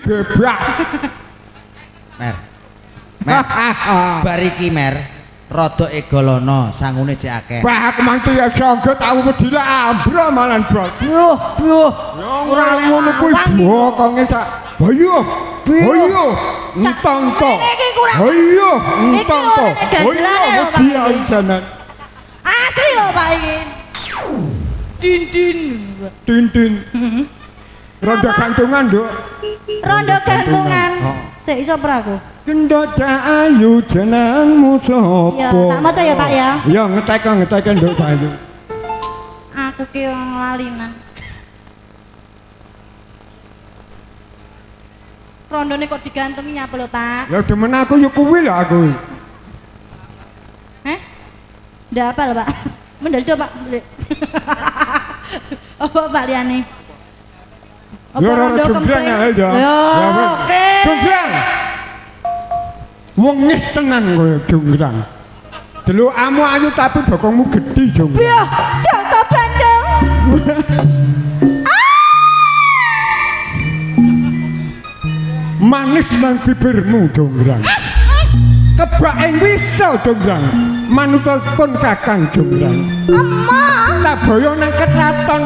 bebas. Mer. Mer. Bariki mer. Rada egolono sangune jek akeh. Bah aku mantu ya sangga tak wedi lah ambro malan bos. Yo. Ora ngono kuwi bokonge sak. Ayo. Ayo. Entong to. Ayo. Entong to. Ayo. Dia janan. Asli lho Pak iki. Tin. Rondo gantungan, Nduk. Rondo gantungan. Sik iso pra aku. Gendok ayu jenengmu sapa? Ya, tak maca ya, Pak ya. Ya ngetek Nduk Bayu. Aku ki wong lalinan. Rondone kok digantungi nyapa lho, Pak? Ya demen aku ya kuwi lho aku. Heh? Ndak apa lho, Pak? Mendas do, Pak. Apa Pak liyane? Ya ora jembrang ae ya. Ya, oke. Jembrang. Wong ngis tenan kowe jembrang. Delokamu ayu tapi bokongmu gedhi jembrang. Piye? Joko Bandung. Manis nang bibirmu jembrang. Kebak ing wisa jembrang. Manut pun kakang jembrang. Emma. Tak boyo nang keraton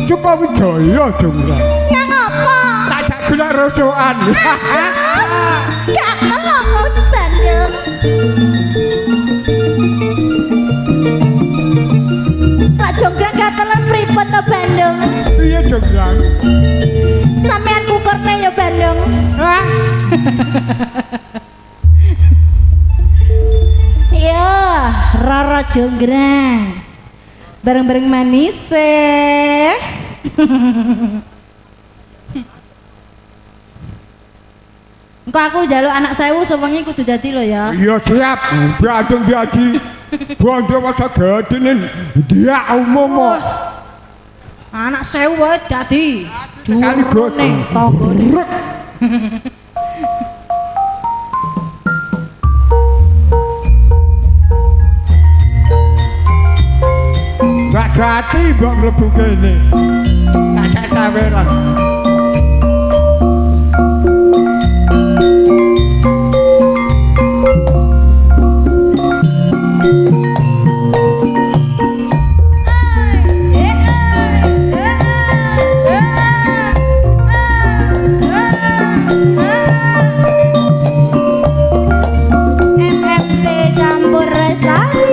Sukawijaya jembrang. Yang apa? Tak jak golek rosokan. Gak melongo Bandung. Pak Jonggrang gak telan pripun to Bandung? Piye jembrang? Sampean kukurne ya Bandung. Hah? Yo, Roro Jonggrang. Bareng-bareng manis Engko aku njaluk anak sewu sewengi kudu dadi lho ya. Iya siap. Bandung diaji. Bondo masa gadene dia umum. Anak sewu wae dadi. Sekali gone tanggane. Gak gati mbok mlebu kene. Tak saweran. MMT campur sari.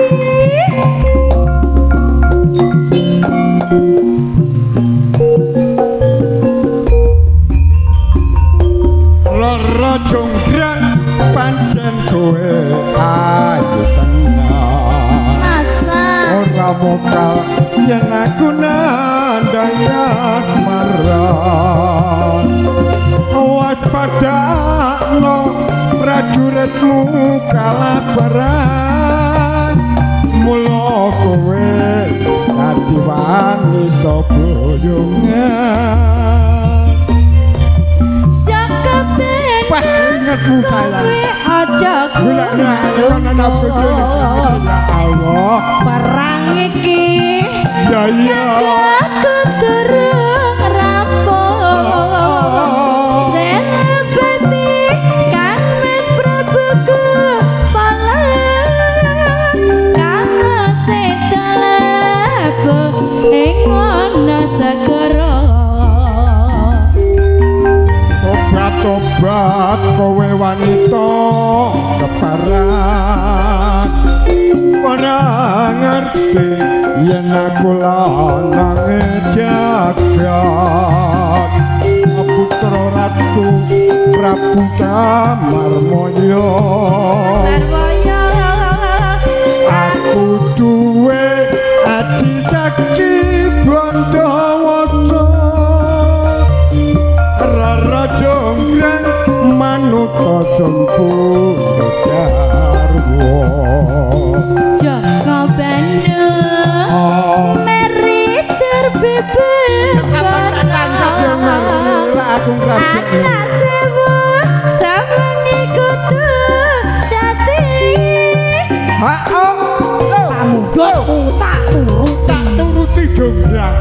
Roro Jonggrang pancen kowe ayu tenan. Masa Ora mokal yen aku nandang asmaran. Waspadakno prajuritmu kalaparan. Mula kowe dadi wanita boyongan. Jaka ben Wah, ingetmu sayang. kowe aja Gulane ana bojone. Ya Allah. perang iki Ya iya. aku durung rampung senepati kan wis prabuku palang karo sedalebu ing Wanasagara. Obat kowe wanita keparat. Ora ngerti yen aku lanang jagat. Putra Ratu Prabu Kamarmaya. Sarwaya Aku duwe adi sakti Bandawata. Roro Jonggrang manuta sempurna jarwo. Jaka Bandung meri terbebas anak sewu sama ngikutu jati Kamu tak turuti Jonggrang.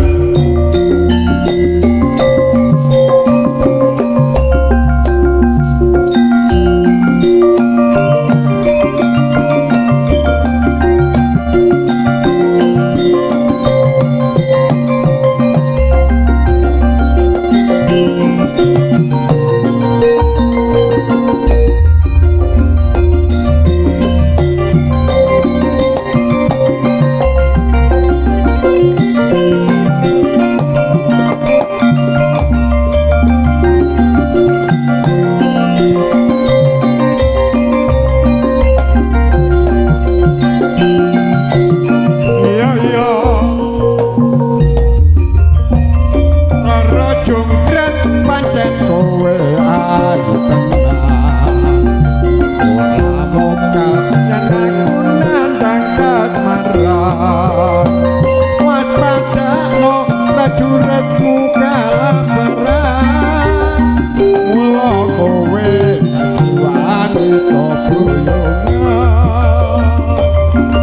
kowe dadi wanita boyongan.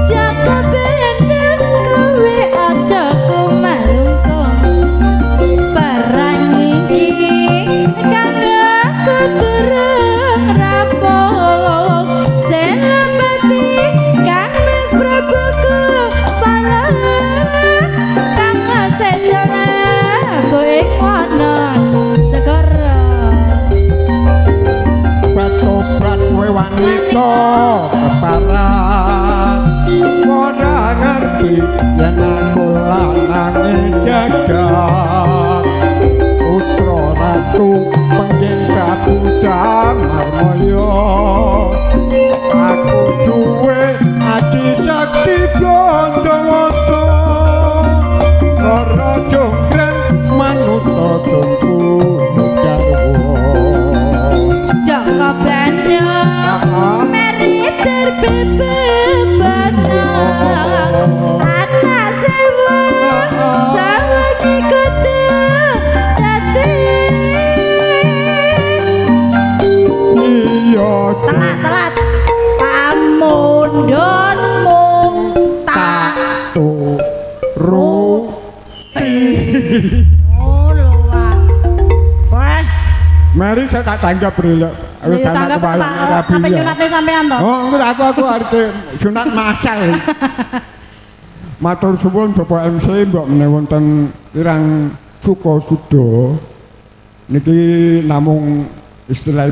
Jaga benang kowe aja kumalungko. Perang iki kang aku durung rampung. Senapati kang Mas Prabuku palang kang sedana kowe kono segara. Batoprak kowe wanita keparat. Ora ngerti yen aku lanang jagat. Putra ratu pengen kabudang marmaya. Aku duwe adi sakti Blandawata. Rara jonggrang manut tongku jarwo. Jaka benang meri terbebebanang. Anak sewa sawa kikutu dadi. Iya Telat pamundhutmu tak turuti. luwak. Wes, Mari saya tak tanggap brilek. Wis ya anak tanggap kebayang Pak. rabi. Sampai nyunate sampean to. Oh, enggak aku arep sunat masal. Matur suwun Bapak MC mbok menawi wonten kirang suka suda. Niki namung istilah